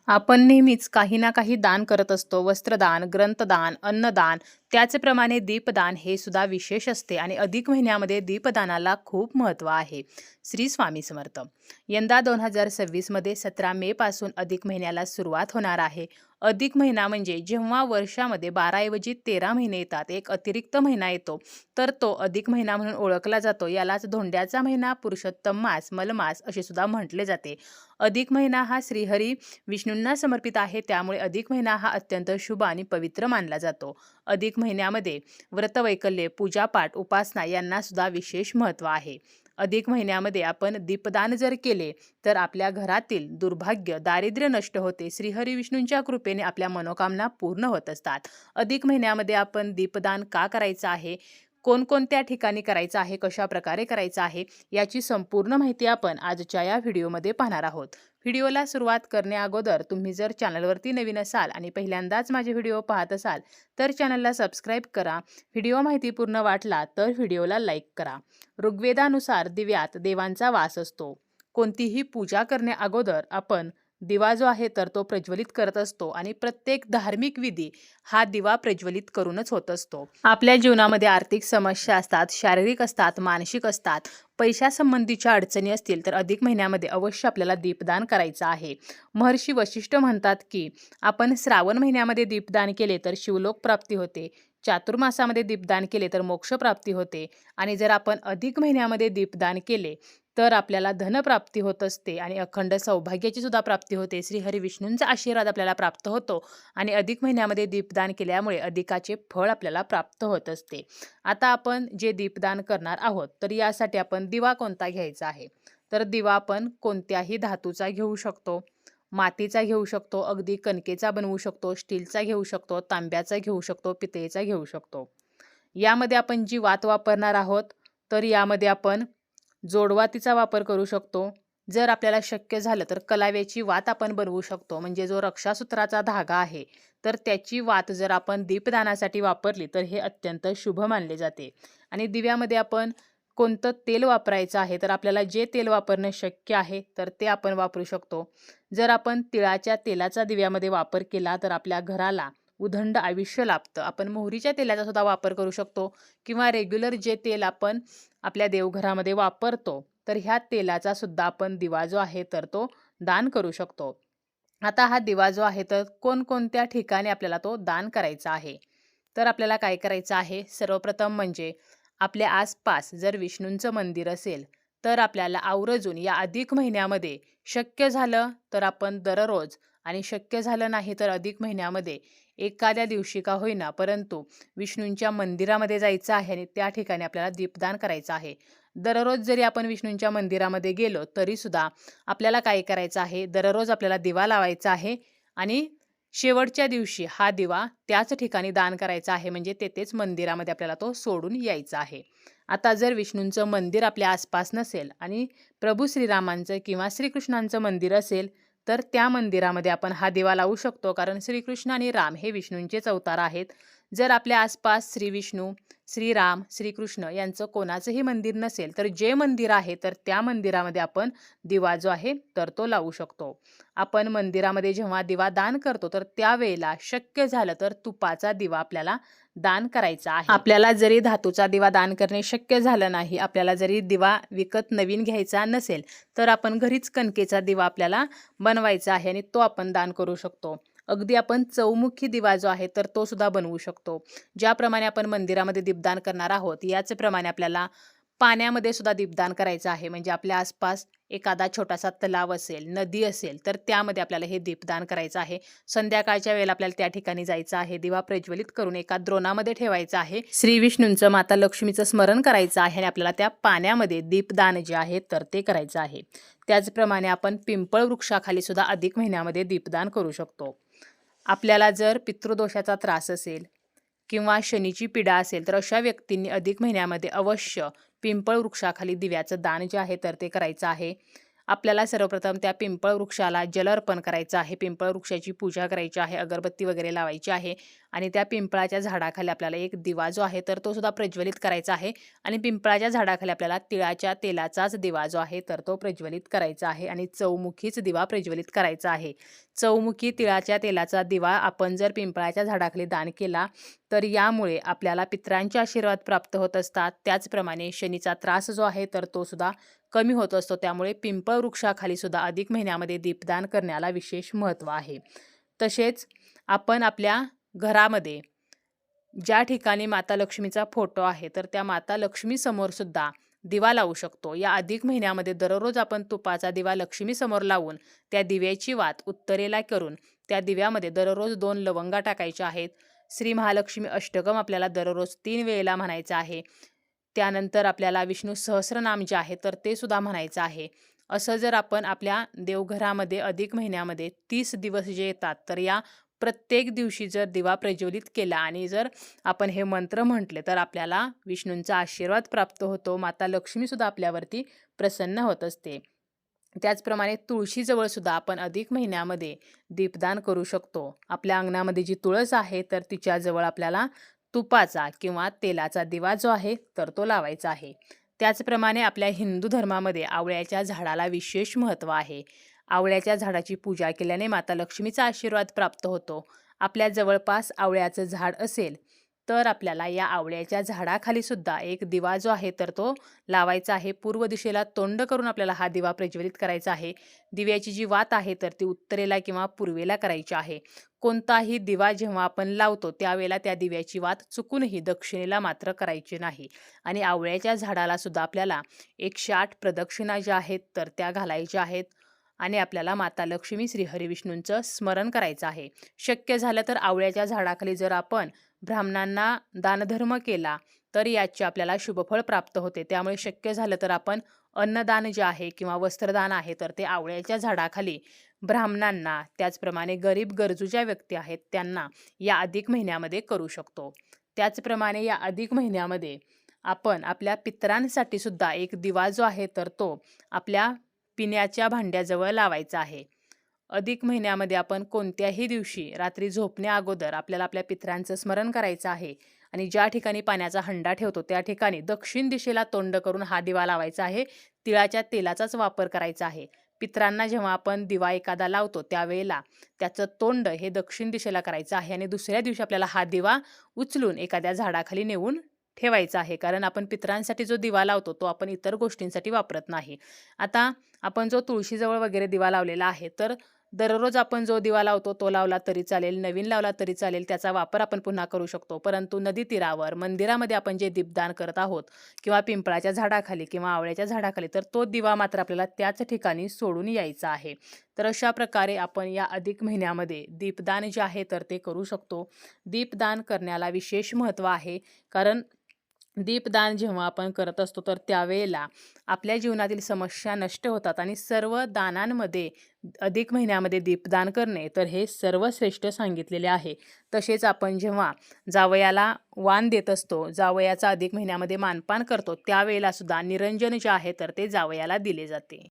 आपण नेहमीच काही ना काही दान करत असतो. वस्त्रदान, ग्रंथदान, अन्नदान, त्याचप्रमाणे दीपदान हे सुद्धा विशेष असते आणि अधिक महिन्यामध्ये दीपदानाला खूप महत्त्व आहे. श्री स्वामी समर्थ. यंदा 2026 मध्ये 17 मे पासून अधिक महिन्याला सुरुवात होणार आहे. अधिक महिना म्हणजे जेव्हा वर्षामध्ये 12 ऐवजी 13 महिने येतात, एक अतिरिक्त महिना येतो, तर तो अधिक महिना म्हणून ओळखला जातो. यालाच धोंड्याचा महिना, पुरुषोत्तम मास, मलमास असे सुद्धा म्हटले जाते. अधिक महिना हा श्रीहरी विष्णूंना समर्पित आहे, त्यामुळे अधिक महिना हा अत्यंत शुभ आणि पवित्र मानला जातो. अधिक महिन्यामध्ये व्रतवैकल्ये, पूजापाठ, उपासना यांना सुद्धा विशेष महत्त्व आहे. अधिक महिन्यामध्ये आपण दीपदान जर केले तर आपल्या घरातील दुर्भाग्य, दारिद्र्य नष्ट होते. श्रीहरी विष्णूंच्या कृपेने आपल्या मनोकामना पूर्ण होत असतात. अधिक महिन्यामध्ये आपण दीपदान का करायचं आहे, कोणकोणत्या ठिकाणी करायचं आहे, कशा प्रकारे करायचं आहे, याची संपूर्ण माहिती आपण आजच्या या व्हिडिओमध्ये पाहणार आहोत. व्हिडिओला सुरुवात करण्या अगोदर तुम्ही जर चॅनलवरती नवीन असाल आणि पहिल्यांदाच माझे व्हिडिओ पाहत असाल तर चॅनलला सबस्क्राईब करा. व्हिडिओ माहितीपूर्ण वाटला तर व्हिडिओला लाईक करा. ऋग्वेदानुसार दिव्यात देवांचा वास असतो. कोणतीही पूजा करण्या अगोदर आपण दिवा जो आहे तर तो प्रज्वलित करत असतो आणि प्रत्येक धार्मिक विधी हा दिवा प्रज्वलित करूनच होत असतो. आपल्या जीवनामध्ये आर्थिक समस्या असतात, शारीरिक असतात, मानसिक असतात, पैशासंबंधीच्या अडचणी असतील तर अधिक महिन्यामध्ये अवश्य आपल्याला दीपदान करायचं आहे. महर्षी वशिष्ठ म्हणतात की आपण श्रावण महिन्यामध्ये दीपदान केले तर शिवलोक प्राप्ती होते, चातुर्मासामध्ये दीपदान केले तर मोक्ष प्राप्ती होते आणि जर आपण अधिक महिन्यामध्ये दीपदान केले तर आपल्याला धनप्राप्ती होत असते आणि अखंड सौभाग्याची सुद्धा प्राप्ती होते. श्री हरी विष्णूंचा आशीर्वाद आपल्याला प्राप्त होतो आणि अधिक महिन्यामध्ये दीपदान केल्यामुळे अधिकाचे फळ आपल्याला प्राप्त होत असते. आता आपण जे दीपदान करणार आहोत तर यासाठी आपण दिवा कोणता घ्यायचा आहे, तर दिवा आपण कोणत्याही धातूचा घेऊ शकतो, मातीचा घेऊ शकतो, अगदी कणकेचा बनवू शकतो, स्टीलचा घेऊ शकतो, तांब्याचा घेऊ शकतो, पितळेचा घेऊ शकतो. यामध्ये आपण जी वात वापरणार आहोत तर यामध्ये आपण जोडवातीचा वापर करू शकतो. जर आपल्याला शक्य झालं तर कलाव्याची वात आपण बनवू शकतो, म्हणजे जो रक्षासूत्राचा धागा आहे तर त्याची वात जर आपण दीपदानासाठी वापरली तर हे अत्यंत शुभ मानले जाते. आणि दिव्यामध्ये आपण कोणतं तेल वापरायचं आहे, तर आपल्याला जे तेल वापरणं शक्य आहे तर ते आपण वापरू शकतो. जर आपण तिळाच्या तेलाचा दिव्यामध्ये वापर केला तर आपल्या घराला उदंड आयुष्य लाभतं. आपण मोहरीच्या तेलाचा सुद्धा वापर करू शकतो किंवा रेग्युलर जे तेल आपण आपल्या देवघरामध्ये वापरतो तर ह्या तेलाचा सुद्धा आपण दिवा जो आहे तर तो दान करू शकतो. आता हा दिवा जो आहे तर कोणकोणत्या ठिकाणी आपल्याला तो दान करायचा आहे, तर आपल्याला काय करायचं आहे, सर्वप्रथम म्हणजे आपल्या आसपास जर विष्णूंचं मंदिर असेल तर आपल्याला आवर्जून या अधिक महिन्यामध्ये शक्य झालं तर आपण दररोज आणि शक्य झालं नाही तर अधिक महिन्यामध्ये एखाद्या दिवशी का होईना परंतु विष्णूंच्या मंदिरामध्ये जायचं आहे आणि त्या ठिकाणी आपल्याला दीपदान करायचं आहे. दररोज जरी आपण विष्णूंच्या मंदिरामध्ये गेलो तरी सुद्धा आपल्याला काय करायचं आहे, दररोज आपल्याला दिवा लावायचा आहे आणि शेवटच्या दिवशी हा दिवा त्याच ठिकाणी दान करायचा आहे, म्हणजे तेथेच मंदिरामध्ये आपल्याला तो सोडून यायचा आहे. आता जर विष्णूंचं मंदिर आपल्या आसपास नसेल आणि प्रभू श्रीरामांचं किंवा श्रीकृष्णांचं मंदिर असेल तर त्या मंदिरामध्ये आपण हा दिवा लावू शकतो, कारण श्रीकृष्ण आणि राम हे विष्णूंचेच अवतार आहेत. जर आपल्या आसपास श्री विष्णू, श्रीराम, श्रीकृष्ण यांचं कोणाचंही मंदिर नसेल तर जे मंदिर आहे तर त्या मंदिरामध्ये आपण दिवा जो आहे तर तो लावू शकतो. आपण मंदिरामध्ये जेव्हा दिवा दान करतो तर त्यावेळेला शक्य झालं तर तुपाचा दिवा आपल्याला दान करायचा आहे. आपल्याला जरी धातूचा दिवा दान करणे शक्य झालं नाही, आपल्याला जरी दिवा विकत नवीन घ्यायचा नसेल तर आपण घरीच कणकेचा दिवा आपल्याला बनवायचा आहे आणि तो आपण दान करू शकतो. अगदी आपण चौमुखी दिवा जो आहे तर तो सुद्धा बनवू शकतो. ज्याप्रमाणे आपण मंदिरामध्ये दीपदान करणार आहोत याचप्रमाणे आपल्याला पाण्यामध्ये सुद्धा दीपदान करायचं आहे, म्हणजे आपल्या आसपास एखादा छोटासा तलाव असेल, नदी असेल तर त्यामध्ये आपल्याला हे दीपदान करायचं आहे. संध्याकाळच्या वेळेला आपल्याला त्या ठिकाणी जायचं आहे, दिवा प्रज्वलित करून एका द्रोणामध्ये ठेवायचा आहे, श्री विष्णूंचं, माता लक्ष्मीचं स्मरण करायचं आहे आणि आपल्याला त्या पाण्यामध्ये दीपदान जे आहे तर ते करायचं आहे. त्याचप्रमाणे आपण पिंपळ वृक्षाखाली सुद्धा अधिक महिन्यामध्ये दीपदान करू शकतो. आपल्याला जर पितृदोषाचा त्रास असेल किंवा शनीची पीडा असेल तर अशा व्यक्तींनी अधिक महिन्यामध्ये अवश्य पिंपळ वृक्षाखाली दिव्याचं दान जे आहे तर ते करायचं आहे. आपल्याला सर्वप्रथम त्या पिंपळ वृक्षाला जल अर्पण करायचं आहे. पिंपळ वृक्षाची पूजा करायची आहे, अगरबत्ती वगैरे लावायची आहे आणि त्या पिंपळाच्या झाडाखाली आपल्याला एक दिवा जो आहे तर तो सुद्धा प्रज्वलित करायचा आहे आणि पिंपळाच्या झाडाखाली आपल्याला तिळाच्या तेलाचाच दिवा जो आहे तर तो प्रज्वलित करायचा आहे आणि चौमुखीच दिवा प्रज्वलित करायचा आहे. चौमुखी तिळाच्या तेलाचा दिवा आपण जर पिंपळाच्या झाडाखाली दान केला तर यामुळे आपल्याला पितरांचे आशीर्वाद प्राप्त होत असतात. त्याचप्रमाणे शनीचा त्रास जो आहे तर तो सुद्धा कमी होत असतो. त्यामुळे पिंपळ वृक्षाखाली सुद्धा अधिक महिन्यामध्ये दीपदान करण्याला विशेष महत्त्व आहे. तसेच आपण आपल्या घरामध्ये ज्या ठिकाणी माता लक्ष्मीचा फोटो आहे तर त्या माता लक्ष्मी समोर सुद्धा दिवा लावू शकतो. या अधिक महिन्यामध्ये दररोज आपण तुपाचा दिवा लक्ष्मी समोर लावून त्या दिव्याची वात उत्तरेला करून त्या दिव्यामध्ये दररोज 2 लवंगा टाकायच्या आहेत. श्री महालक्ष्मी अष्टकम आपल्याला दररोज 3 वेळेला म्हणायचं आहे. त्यानंतर आपल्याला विष्णू सहस्रनाम जे आहे तर ते सुद्धा म्हणायचं आहे. असं जर आपण आपल्या देवघरामध्ये अधिक महिन्यामध्ये 30 दिवस जे येतात तर या प्रत्येक दिवशी जर दिवा प्रज्वलित केला आणि जर आपण हे मंत्र म्हटले तर आपल्याला विष्णूंचा आशीर्वाद प्राप्त होतो. माता लक्ष्मीसुद्धा आपल्यावरती प्रसन्न होत असते. त्याचप्रमाणे तुळशीजवळ सुद्धा आपण अधिक महिन्यामध्ये दीपदान करू शकतो. आपल्या अंगणामध्ये जी तुळस आहे तर तिच्याजवळ आपल्याला तुपाचा किंवा तेलाचा दिवा जो आहे तर तो लावायचा आहे. त्याचप्रमाणे आपल्या हिंदू धर्मामध्ये आवळ्याच्या झाडाला विशेष महत्त्व आहे. आवळ्याच्या झाडाची पूजा केल्याने माता लक्ष्मीचा आशीर्वाद प्राप्त होतो. आपल्या जवळपास आवळ्याचं झाड असेल तर आपल्याला या आवळ्याच्या झाडाखाली सुद्धा एक दिवा जो आहे तर तो लावायचा आहे. पूर्व दिशेला तोंड करून आपल्याला हा दिवा प्रज्वलित करायचा आहे. दिव्याची जी वात आहे तर ती उत्तरेला किंवा पूर्वेला करायची आहे. कोणताही दिवा जेव्हा आपण लावतो त्यावेळेला त्या दिव्याची वात चुकूनही दक्षिणेला मात्र करायची नाही. आणि आवळ्याच्या झाडाला सुद्धा आपल्याला 108 प्रदक्षिणा ज्या आहेत तर त्या घालायच्या आहेत आणि आपल्याला माता लक्ष्मी श्री हरिविष्णूंचं स्मरण करायचं आहे. शक्य झालं तर आवळ्याच्या झाडाखाली जर आपण ब्राह्मणांना दानधर्म केला तर याचे आपल्याला शुभफळ प्राप्त होते. त्यामुळे शक्य झालं तर आपण अन्नदान जे आहे किंवा वस्त्रदान आहे तर ते आवळ्याच्या झाडाखाली ब्राह्मणांना, त्याचप्रमाणे गरीब गरजू ज्या व्यक्ती आहेत त्यांना या अधिक महिन्यामध्ये करू शकतो. त्याचप्रमाणे या अधिक महिन्यामध्ये आपण आपल्या पितरांसाठी सुद्धा एक दिवा जो आहे तर तो आपल्या पिण्याच्या भांड्याजवळ लावायचा आहे. अधिक महिन्यामध्ये आपण कोणत्याही दिवशी रात्री झोपण्या अगोदर आपल्याला आपल्या पितरांचं स्मरण करायचं आहे आणि ज्या ठिकाणी पाण्याचा हंडा ठेवतो त्या ठिकाणी दक्षिण दिशेला तोंड करून हा दिवा लावायचा आहे. तिळाच्या तेलाचाच वापर करायचा आहे. पितरांना जेव्हा आपण दिवा एखादा लावतो त्यावेळेला त्याचं तोंड हे दक्षिण दिशेला करायचं आहे आणि दुसऱ्या दिवशी आपल्याला हा दिवा उचलून एखाद्या झाडाखाली नेऊन ठेवायचा आहे. कारण आपण पितरांसाठी जो दिवा लावतो तो आपण इतर गोष्टींसाठी वापरत नाही. आता आपण जो तुळशीजवळ वगैरे दिवा लावलेला आहे तर दररोज आपण जो दिवा लावतो तो लावला तरी चालेल, नवीन लावला तरी चालेल, त्याचा वापर आपण पुन्हा करू शकतो. परंतु नदी तीरावर, मंदिरामध्ये आपण जे दीपदान करत आहोत किंवा पिंपळाच्या झाडाखाली किंवा आवळ्याच्या झाडाखाली तर तो दिवा मात्र आपल्याला त्याच ठिकाणी सोडून यायचा आहे. तर अशा प्रकारे आपण या अधिक महिन्यामध्ये दीपदान जे आहे तर ते करू शकतो. दीपदान करण्याला विशेष महत्त्व आहे. कारण दीपदान जेव्हा आपण करत असतो तर त्यावेळेला आपल्या जीवनातील समस्या नष्ट होतात आणि सर्व दानांमध्ये अधिक महिन्यामध्ये दीपदान करणे तर हे सर्वश्रेष्ठ सांगितलेले आहे. तसेच आपण जेव्हा जावयाला वाण देत असतो, जावयाचा अधिक महिन्यामध्ये मानपान करतो त्यावेळेला सुद्धा निरंजन जे आहे तर ते जावयाला दिले जाते.